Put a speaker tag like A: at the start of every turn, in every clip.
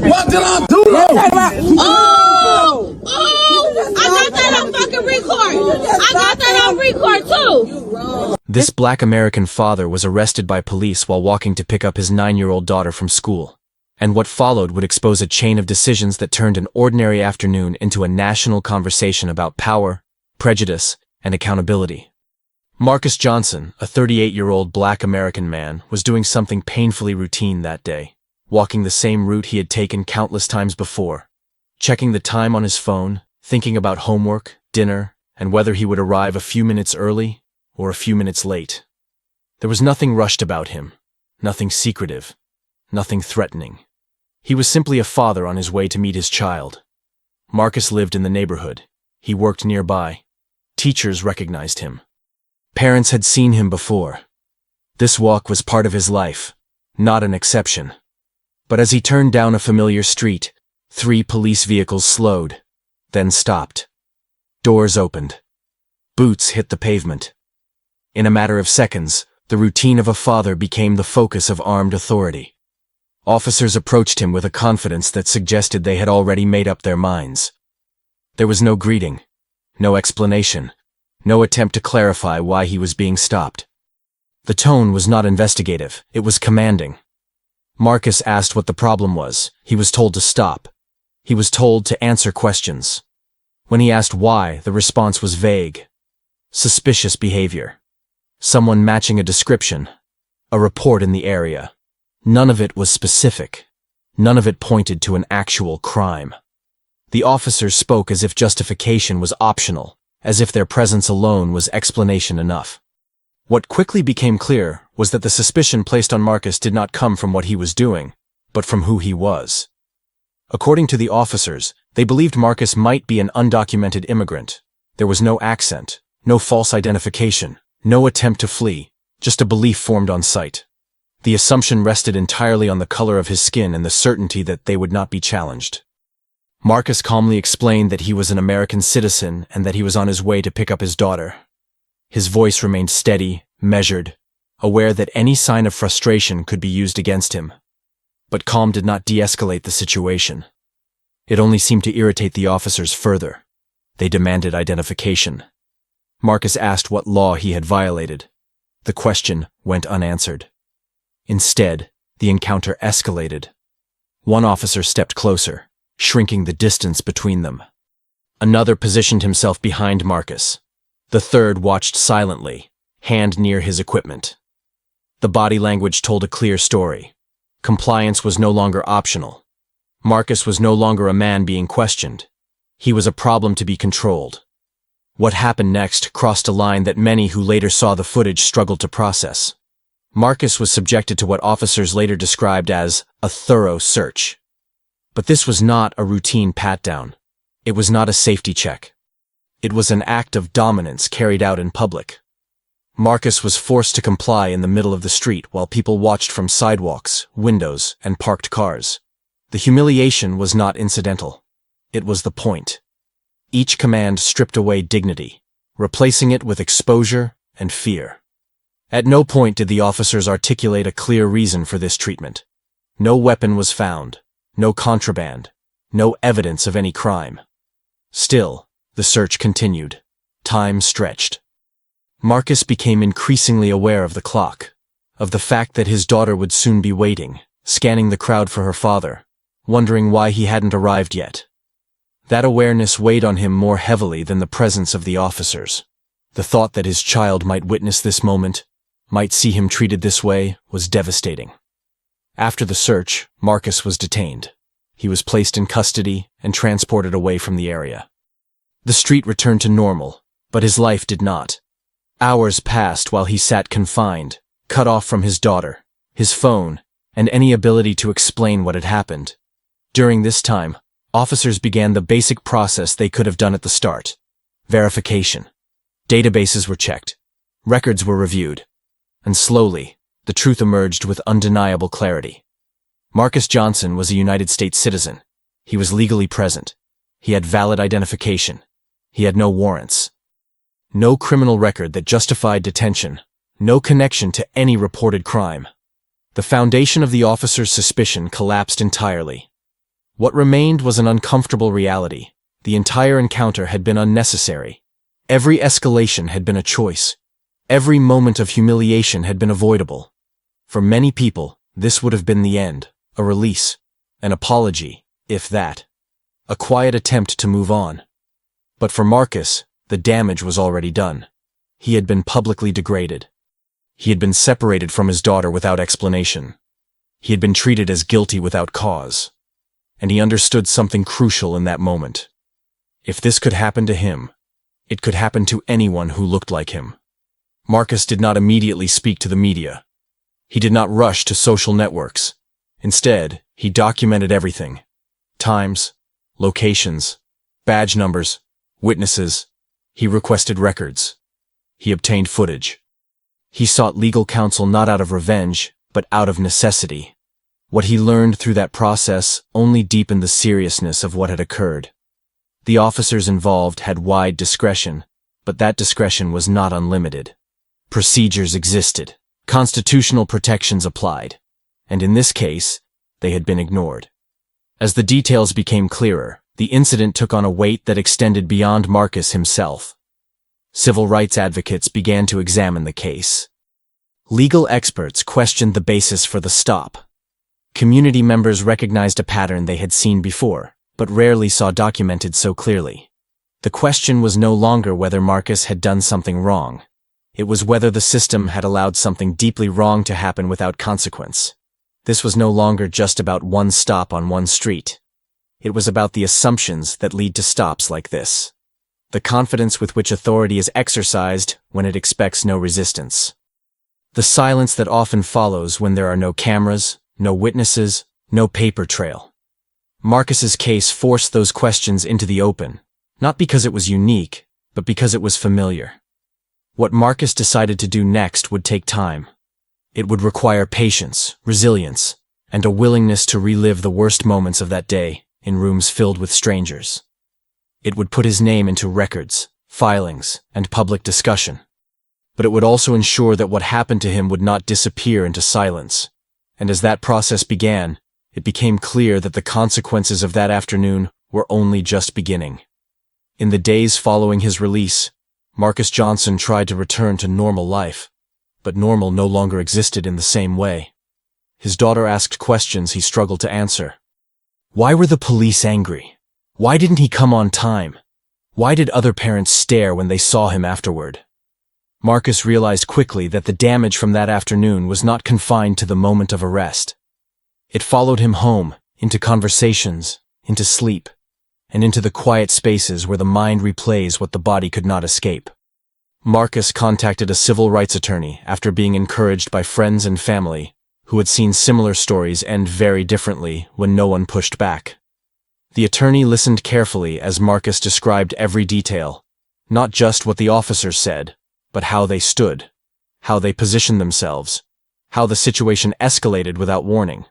A: What did I do?
B: I got that on fucking record. I got that on record too.
C: This black American father was arrested by police while walking to pick up his 9-year-old daughter from school. And what followed would expose a chain of decisions that turned an ordinary afternoon into a national conversation about power, prejudice, and accountability. Marcus Johnson, a 38-year-old black American man, was doing something painfully routine that day, walking the same route he had taken countless times before, checking the time on his phone, thinking about homework, dinner, and whether he would arrive a few minutes early or a few minutes late. There was nothing rushed about him, nothing secretive, nothing threatening. He was simply a father on his way to meet his child. Marcus lived in the neighborhood. He worked nearby. Teachers recognized him. Parents had seen him before. This walk was part of his life, not an exception. But as he turned down a familiar street, 3 police vehicles slowed, then stopped. Doors opened. Boots hit the pavement. In a matter of seconds, the routine of a father became the focus of armed authority. Officers approached him with a confidence that suggested they had already made up their minds. There was no greeting, no explanation, no attempt to clarify why he was being stopped. The tone was not investigative, it was commanding. Marcus asked what the problem was. He was told to stop. He was told to answer questions. When he asked why, the response was vague. Suspicious behavior. Someone matching a description. A report in the area. None of it was specific. None of it pointed to an actual crime. The officers spoke as if justification was optional, as if their presence alone was explanation enough. What quickly became clear was that the suspicion placed on Marcus did not come from what he was doing, but from who he was. According to the officers, they believed Marcus might be an undocumented immigrant. There was no accent, no false identification, no attempt to flee, just a belief formed on sight. The assumption rested entirely on the color of his skin and the certainty that they would not be challenged. Marcus calmly explained that he was an American citizen and that he was on his way to pick up his daughter. His voice remained steady, measured, aware that any sign of frustration could be used against him. But calm did not de-escalate the situation. It only seemed to irritate the officers further. They demanded identification. Marcus asked what law he had violated. The question went unanswered. Instead, the encounter escalated. One officer stepped closer, shrinking the distance between them. Another positioned himself behind Marcus. The third watched silently, hand near his equipment. The body language told a clear story. Compliance was no longer optional. Marcus was no longer a man being questioned. He was a problem to be controlled. What happened next crossed a line that many who later saw the footage struggled to process. Marcus was subjected to what officers later described as a thorough search. But this was not a routine pat-down. It was not a safety check. It was an act of dominance carried out in public. Marcus was forced to comply in the middle of the street while people watched from sidewalks, windows, and parked cars. The humiliation was not incidental. It was the point. Each command stripped away dignity, replacing it with exposure and fear. At no point did the officers articulate a clear reason for this treatment. No weapon was found, no contraband, no evidence of any crime. Still, the search continued. Time stretched. Marcus became increasingly aware of the clock, of the fact that his daughter would soon be waiting, scanning the crowd for her father, wondering why he hadn't arrived yet. That awareness weighed on him more heavily than the presence of the officers. The thought that his child might witness this moment, might see him treated this way, was devastating. After the search, Marcus was detained. He was placed in custody and transported away from the area. The street returned to normal, but his life did not. Hours passed while he sat confined, cut off from his daughter, his phone, and any ability to explain what had happened. During this time, officers began the basic process they could have done at the start. Verification. Databases were checked. Records were reviewed. And slowly, the truth emerged with undeniable clarity. Marcus Johnson was a United States citizen. He was legally present. He had valid identification. He had no warrants. No criminal record that justified detention. No connection to any reported crime. The foundation of the officer's suspicion collapsed entirely. What remained was an uncomfortable reality. The entire encounter had been unnecessary. Every escalation had been a choice. Every moment of humiliation had been avoidable. For many people, this would have been the end, a release, an apology, if that. A quiet attempt to move on. But for Marcus, the damage was already done. He had been publicly degraded. He had been separated from his daughter without explanation. He had been treated as guilty without cause. And he understood something crucial in that moment. If this could happen to him, it could happen to anyone who looked like him. Marcus did not immediately speak to the media. He did not rush to social networks. Instead, he documented everything. Times, locations, badge numbers, witnesses. He requested records. He obtained footage. He sought legal counsel not out of revenge, but out of necessity. What he learned through that process only deepened the seriousness of what had occurred. The officers involved had wide discretion, but that discretion was not unlimited. Procedures existed. Constitutional protections applied. And in this case, they had been ignored. As the details became clearer, the incident took on a weight that extended beyond Marcus himself. Civil rights advocates began to examine the case. Legal experts questioned the basis for the stop. Community members recognized a pattern they had seen before, but rarely saw documented so clearly. The question was no longer whether Marcus had done something wrong. It was whether the system had allowed something deeply wrong to happen without consequence. This was no longer just about one stop on one street. It was about the assumptions that lead to stops like this. The confidence with which authority is exercised when it expects no resistance. The silence that often follows when there are no cameras, no witnesses, no paper trail. Marcus's case forced those questions into the open, not because it was unique, but because it was familiar. What Marcus decided to do next would take time. It would require patience, resilience, and a willingness to relive the worst moments of that day in rooms filled with strangers. It would put his name into records, filings, and public discussion. But it would also ensure that what happened to him would not disappear into silence. And as that process began, it became clear that the consequences of that afternoon were only just beginning. In the days following his release, Marcus Johnson tried to return to normal life, but normal no longer existed in the same way. His daughter asked questions he struggled to answer. Why were the police angry? Why didn't he come on time? Why did other parents stare when they saw him afterward? Marcus realized quickly that the damage from that afternoon was not confined to the moment of arrest. It followed him home, into conversations, into sleep, and into the quiet spaces where the mind replays what the body could not escape. Marcus contacted a civil rights attorney after being encouraged by friends and family who had seen similar stories end very differently when no one pushed back. The attorney listened carefully as Marcus described every detail, not just what the officers said, but how they stood, how they positioned themselves, how the situation escalated without warning.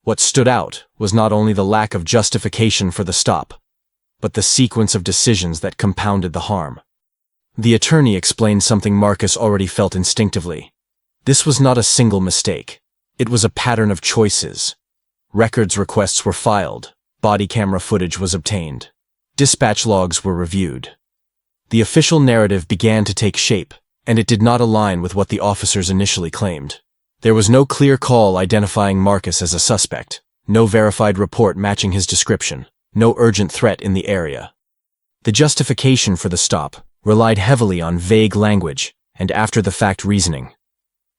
C: What stood out was not only the lack of justification for the stop, but the sequence of decisions that compounded the harm. The attorney explained something Marcus already felt instinctively. This was not a single mistake. It was a pattern of choices. Records requests were filed, body camera footage was obtained, dispatch logs were reviewed. The official narrative began to take shape, and it did not align with what the officers initially claimed. There was no clear call identifying Marcus as a suspect, no verified report matching his description, no urgent threat in the area. The justification for the stop relied heavily on vague language and after-the-fact reasoning.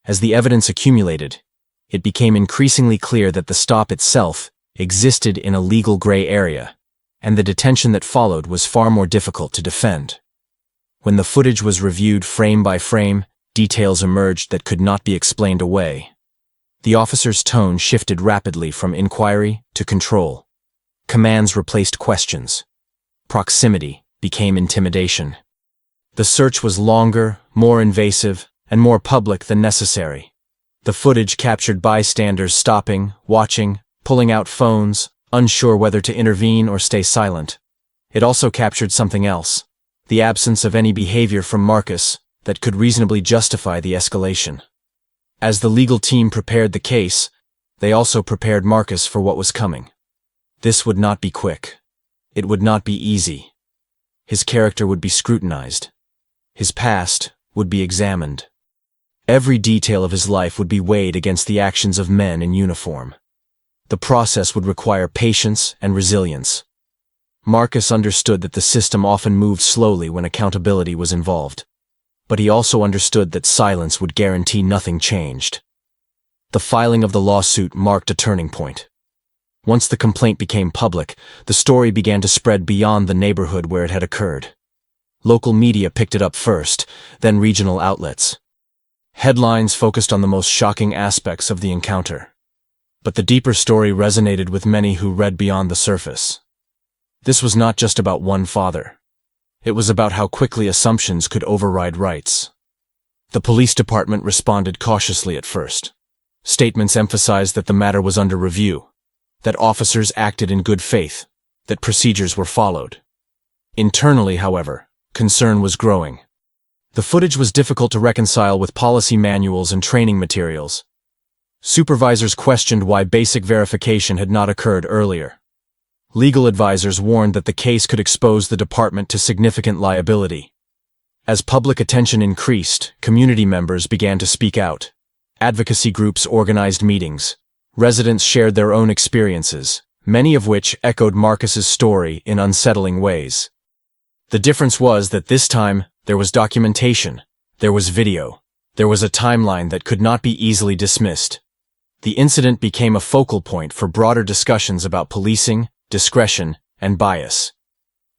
C: As the evidence accumulated, it became increasingly clear that the stop itself existed in a legal gray area, and the detention that followed was far more difficult to defend. When the footage was reviewed frame by frame, details emerged that could not be explained away. The officer's tone shifted rapidly from inquiry to control. Commands replaced questions. Proximity became intimidation. The search was longer, more invasive, and more public than necessary. The footage captured bystanders stopping, watching, pulling out phones, unsure whether to intervene or stay silent. It also captured something else, the absence of any behavior from Marcus that could reasonably justify the escalation. As the legal team prepared the case, they also prepared Marcus for what was coming. This would not be quick. It would not be easy. His character would be scrutinized. His past would be examined. Every detail of his life would be weighed against the actions of men in uniform. The process would require patience and resilience. Marcus understood that the system often moved slowly when accountability was involved. But he also understood that silence would guarantee nothing changed. The filing of the lawsuit marked a turning point. Once the complaint became public, the story began to spread beyond the neighborhood where it had occurred. Local media picked it up first, then regional outlets. Headlines focused on the most shocking aspects of the encounter. But the deeper story resonated with many who read beyond the surface. This was not just about one father. It was about how quickly assumptions could override rights. The police department responded cautiously at first. Statements emphasized that the matter was under review, that officers acted in good faith, that procedures were followed. Internally, however, concern was growing. The footage was difficult to reconcile with policy manuals and training materials. Supervisors questioned why basic verification had not occurred earlier. Legal advisors warned that the case could expose the department to significant liability. As public attention increased, community members began to speak out. Advocacy groups organized meetings. Residents shared their own experiences, many of which echoed Marcus's story in unsettling ways. The difference was that this time, there was documentation, there was video, there was a timeline that could not be easily dismissed. The incident became a focal point for broader discussions about policing, discretion, and bias.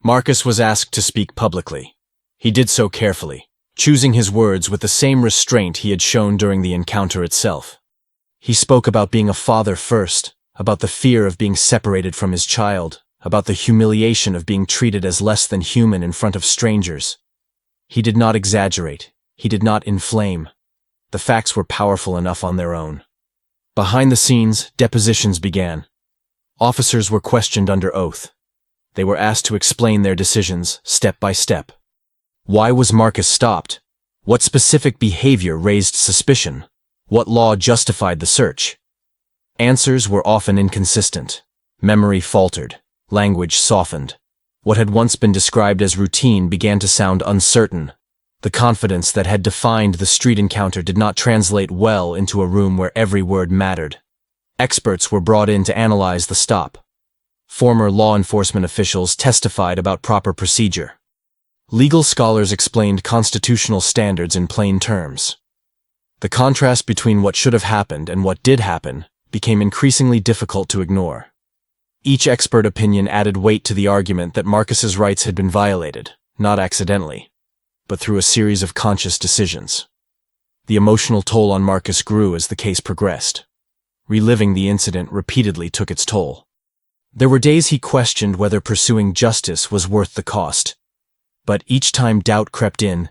C: Marcus was asked to speak publicly. He did so carefully, choosing his words with the same restraint he had shown during the encounter itself. He spoke about being a father first, about the fear of being separated from his child, about the humiliation of being treated as less than human in front of strangers. He did not exaggerate. He did not inflame. The facts were powerful enough on their own. Behind the scenes, depositions began. Officers were questioned under oath. They were asked to explain their decisions, step by step. Why was Marcus stopped? What specific behavior raised suspicion? What law justified the search? Answers were often inconsistent. Memory faltered. Language softened. What had once been described as routine began to sound uncertain. The confidence that had defined the street encounter did not translate well into a room where every word mattered. Experts were brought in to analyze the stop. Former law enforcement officials testified about proper procedure. Legal scholars explained constitutional standards in plain terms. The contrast between what should have happened and what did happen became increasingly difficult to ignore. Each expert opinion added weight to the argument that Marcus's rights had been violated, not accidentally, but through a series of conscious decisions. The emotional toll on Marcus grew as the case progressed. Reliving the incident repeatedly took its toll. There were days he questioned whether pursuing justice was worth the cost. But each time doubt crept in,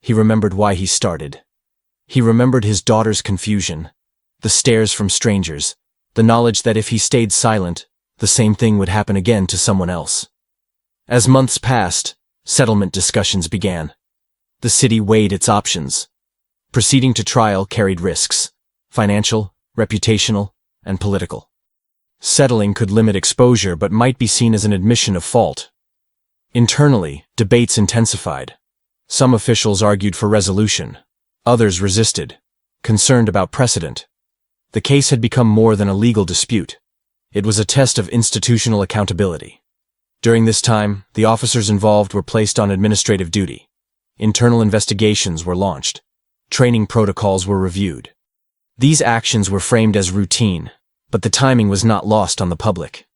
C: he remembered why he started. He remembered his daughter's confusion, the stares from strangers, the knowledge that if he stayed silent, the same thing would happen again to someone else. As months passed, settlement discussions began. The city weighed its options. Proceeding to trial carried risks, financial, reputational, and political. Settling could limit exposure but might be seen as an admission of fault. Internally, debates intensified. Some officials argued for resolution. Others resisted, concerned about precedent. The case had become more than a legal dispute. It was a test of institutional accountability. During this time, the officers involved were placed on administrative duty. Internal investigations were launched. Training protocols were reviewed. These actions were framed as routine, but the timing was not lost on the public.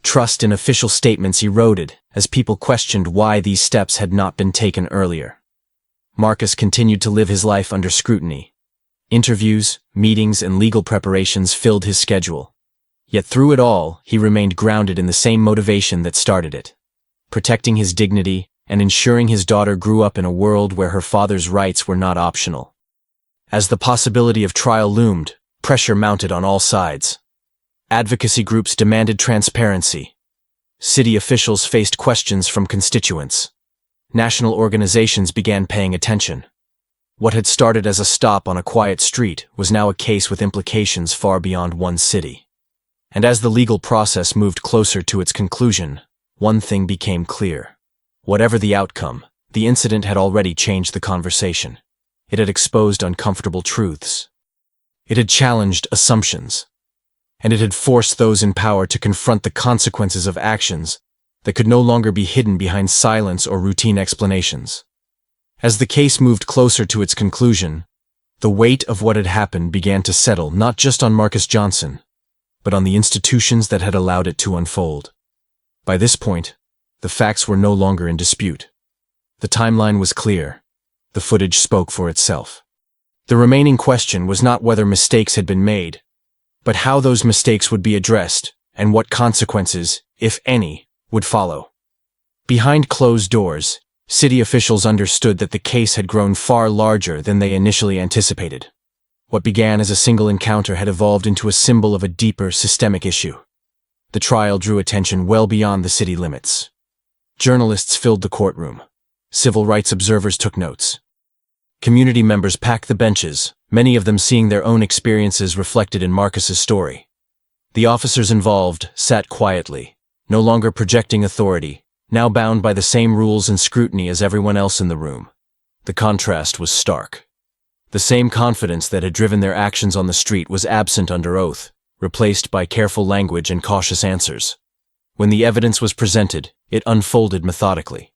C: Trust in official statements eroded as people questioned why these steps had not been taken earlier. Marcus continued to live his life under scrutiny. Interviews, meetings, and legal preparations filled his schedule. Yet through it all, he remained grounded in the same motivation that started it: protecting his dignity and ensuring his daughter grew up in a world where her father's rights were not optional. As the possibility of trial loomed, pressure mounted on all sides. Advocacy groups demanded transparency. City officials faced questions from constituents. National organizations began paying attention. What had started as a stop on a quiet street was now a case with implications far beyond one city. And as the legal process moved closer to its conclusion, one thing became clear. Whatever the outcome, the incident had already changed the conversation. It had exposed uncomfortable truths. It had challenged assumptions. And it had forced those in power to confront the consequences of actions that could no longer be hidden behind silence or routine explanations. As the case moved closer to its conclusion, the weight of what had happened began to settle not just on Marcus Johnson, but on the institutions that had allowed it to unfold. By this point, the facts were no longer in dispute. The timeline was clear. The footage spoke for itself. The remaining question was not whether mistakes had been made, but how those mistakes would be addressed and what consequences, if any, would follow. Behind closed doors, city officials understood that the case had grown far larger than they initially anticipated. What began as a single encounter had evolved into a symbol of a deeper, systemic issue. The trial drew attention well beyond the city limits. Journalists filled the courtroom. Civil rights observers took notes. Community members packed the benches, many of them seeing their own experiences reflected in Marcus's story. The officers involved sat quietly, no longer projecting authority, now bound by the same rules and scrutiny as everyone else in the room. The contrast was stark. The same confidence that had driven their actions on the street was absent under oath, replaced by careful language and cautious answers. When the evidence was presented, it unfolded methodically.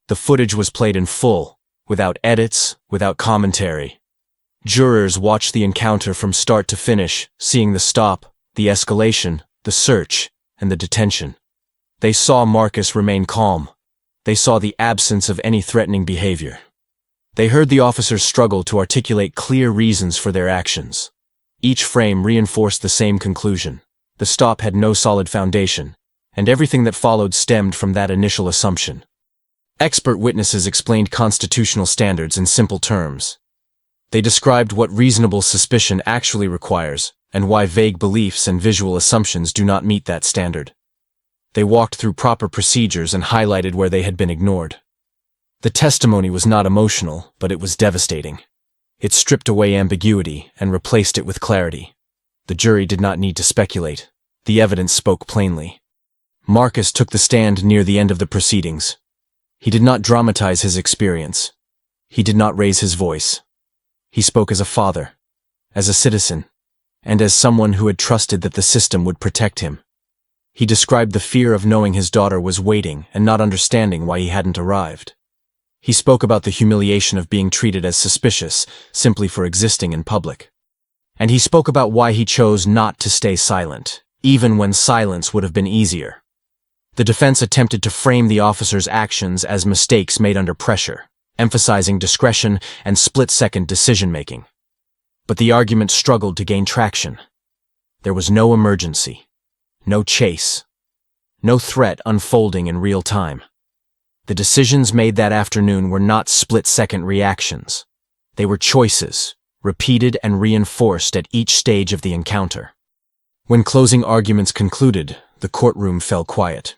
C: The footage was played in full, without edits, without commentary. Jurors watched the encounter from start to finish, seeing the stop, the escalation, the search, and the detention. They saw Marcus remain calm. They saw the absence of any threatening behavior. They heard the officers struggle to articulate clear reasons for their actions. Each frame reinforced the same conclusion. The stop had no solid foundation, and everything that followed stemmed from that initial assumption. Expert witnesses explained constitutional standards in simple terms. They described what reasonable suspicion actually requires and why vague beliefs and visual assumptions do not meet that standard. They walked through proper procedures and highlighted where they had been ignored. The testimony was not emotional, but it was devastating. It stripped away ambiguity and replaced it with clarity. The jury did not need to speculate. The evidence spoke plainly. Marcus took the stand near the end of the proceedings. He did not dramatize his experience. He did not raise his voice. He spoke as a father, as a citizen, and as someone who had trusted that the system would protect him. He described the fear of knowing his daughter was waiting and not understanding why he hadn't arrived. He spoke about the humiliation of being treated as suspicious simply for existing in public. And he spoke about why he chose not to stay silent, even when silence would have been easier. The defense attempted to frame the officers' actions as mistakes made under pressure, emphasizing discretion and split-second decision-making. But the argument struggled to gain traction. There was no emergency, no chase, no threat unfolding in real time. The decisions made that afternoon were not split-second reactions. They were choices, repeated and reinforced at each stage of the encounter. When closing arguments concluded, the courtroom fell quiet.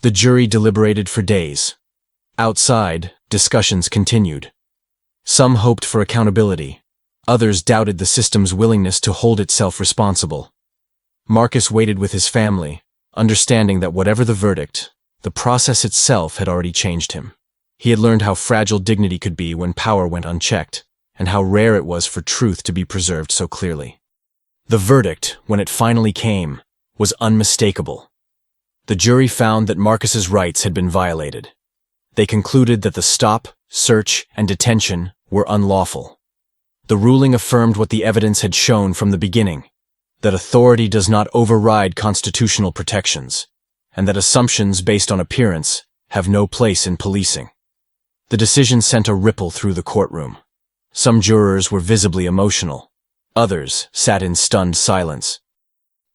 C: The jury deliberated for days. Outside, discussions continued. Some hoped for accountability. Others doubted the system's willingness to hold itself responsible. Marcus waited with his family, understanding that whatever the verdict, the process itself had already changed him. He had learned how fragile dignity could be when power went unchecked, and how rare it was for truth to be preserved so clearly. The verdict, when it finally came, was unmistakable. The jury found that Marcus's rights had been violated. They concluded that the stop, search, and detention were unlawful. The ruling affirmed what the evidence had shown from the beginning, that authority does not override constitutional protections, and that assumptions based on appearance have no place in policing. The decision sent a ripple through the courtroom. Some jurors were visibly emotional. Others sat in stunned silence.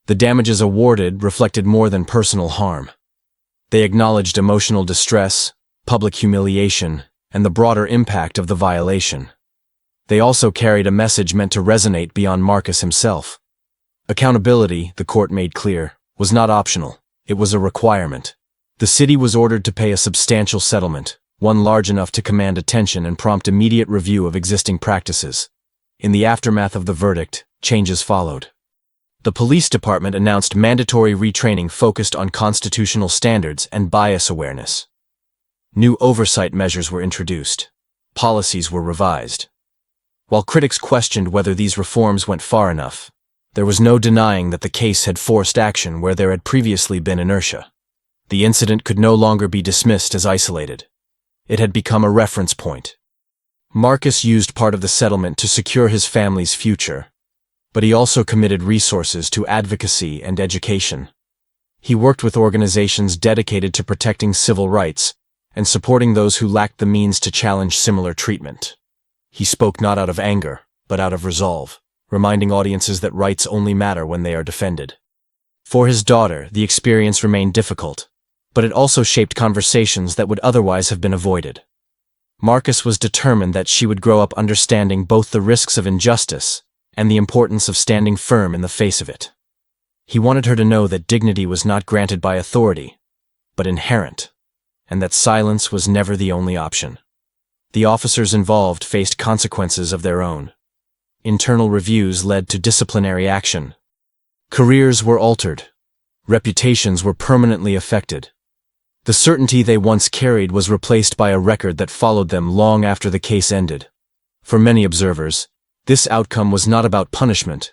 C: The damages awarded reflected more than personal harm. They acknowledged emotional distress, public humiliation, and the broader impact of the violation. They also carried a message meant to resonate beyond Marcus himself. Accountability, the court made clear, was not optional. It was a requirement. The city was ordered to pay a substantial settlement, one large enough to command attention and prompt immediate review of existing practices. In the aftermath of the verdict, changes followed. The police department announced mandatory retraining focused on constitutional standards and bias awareness. New oversight measures were introduced. Policies were revised. While critics questioned whether these reforms went far enough, there was no denying that the case had forced action where there had previously been inertia. The incident could no longer be dismissed as isolated. It had become a reference point. Marcus used part of the settlement to secure his family's future, but he also committed resources to advocacy and education. He worked with organizations dedicated to protecting civil rights and supporting those who lacked the means to challenge similar treatment. He spoke not out of anger, but out of resolve, reminding audiences that rights only matter when they are defended. For his daughter, the experience remained difficult, but it also shaped conversations that would otherwise have been avoided. Marcus was determined that she would grow up understanding both the risks of injustice and the importance of standing firm in the face of it. He wanted her to know that dignity was not granted by authority, but inherent, and that silence was never the only option. The officers involved faced consequences of their own. Internal reviews led to disciplinary action. Careers were altered. Reputations were permanently affected. The certainty they once carried was replaced by a record that followed them long after the case ended. For many observers, this outcome was not about punishment,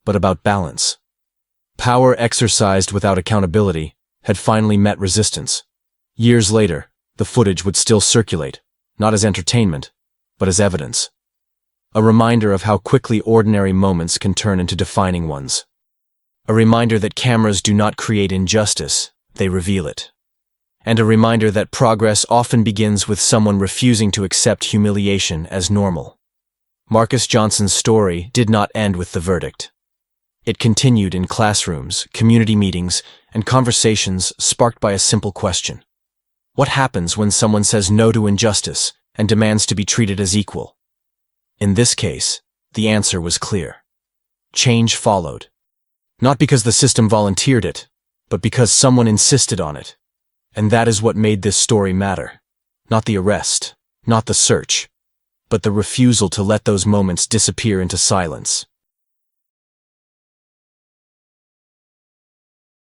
C: but about balance. Power exercised without accountability had finally met resistance. Years later, the footage would still circulate, not as entertainment, but as evidence. A reminder of how quickly ordinary moments can turn into defining ones. A reminder that cameras do not create injustice, they reveal it. And a reminder that progress often begins with someone refusing to accept humiliation as normal. Marcus Johnson's story did not end with the verdict. It continued in classrooms, community meetings, and conversations sparked by a simple question. What happens when someone says no to injustice and demands to be treated as equal? In this case, the answer was clear. Change followed. Not because the system volunteered it, but because someone insisted on it. And that is what made this story matter. Not the arrest, not the search, but the refusal to let those moments disappear into silence.